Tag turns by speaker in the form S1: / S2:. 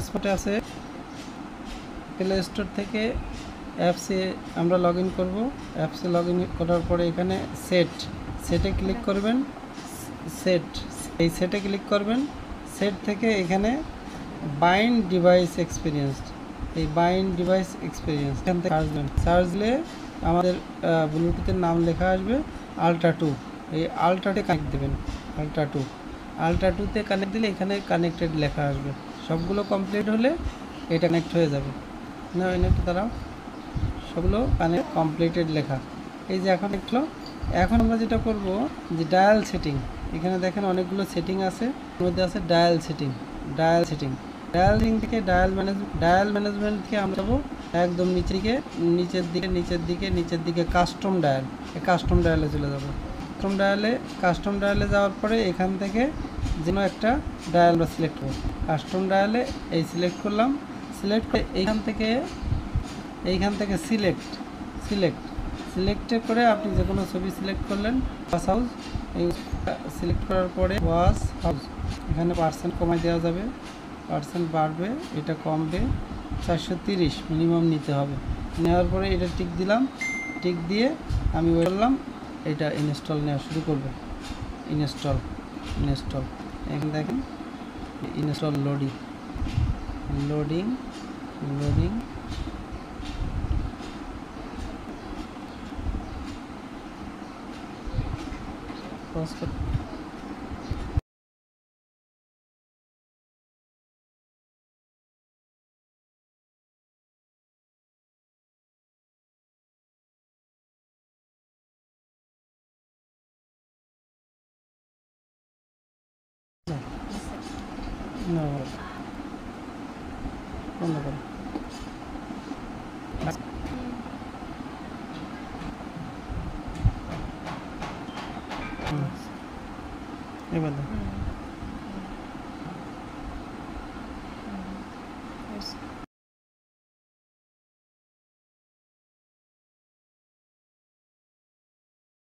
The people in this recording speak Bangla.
S1: স্পটে আছে প্লে স্টোর থেকে অ্যাপসে আমরা লগ ইন করবো। অ্যাপসে লগ ইন করার পরে এখানে সেটে ক্লিক করবেন। এই সেটে ক্লিক করবেন। সেট থেকে এখানে বাইন্ড ডিভাইস এক্সপিরিয়েন্স, এই বাইন্ড ডিভাইস এক্সপিরিয়েন্স এখান থেকে সার্চ দিলে আমাদের ব্লুটুথের নাম লেখা আসবে আলট্রা 2। এই আলট্রাতে কানেক্ট দেবেন। আলট্রা 2তে কানেক্ট দিলে এখানে কানেক্টেড লেখা আসবে। সবগুলো কমপ্লিট হলে এটা কানেক্ট হয়ে যাবে। না একটু দাঁড়াও, সবগুলো কানেক্ট কমপ্লিটেড লেখা। এই যে এখন একটু, এখন আমরা যেটা করব যে ডায়াল সেটিং, এখানে দেখেন অনেকগুলো সেটিং আছে, এর মধ্যে আছে ডায়াল সেটিং থেকে ডায়াল ম্যানেজমেন্টকে আমরা যাবো একদম নিচের দিকে কাস্টম ডায়াল। এই কাস্টম ডায়ালে চলে যাব। কাস্টম ডায়ালে যাওয়ার পরে এখান থেকে যেন একটা ডায়াল আমরা সিলেক্ট করব। কাস্টম ডায়ালে এই সিলেক্ট করলাম। সিলেক্ট করে এইখান থেকে সিলেক্টে করে আপনি যে কোনো ছবি সিলেক্ট করলেন। ওয়াশ হাউস, এই সিলেক্ট করার পরে ওয়াশ হাউস এখানে পার্সেন্ট কমাই দেওয়া যাবে, পার্সেন্ট বাড়বে, এটা কমবে। 430 মিনিমাম নিতে হবে। নেওয়ার পরে এটা টিক দিলাম। টিক দিয়ে আমি বললাম এটা ইনস্টল নেওয়া শুরু করবে। ইনস্টল এখানে দেখেন ইনস্টল লোডিং পজ করে বন্ধ করো। এবার দেখো।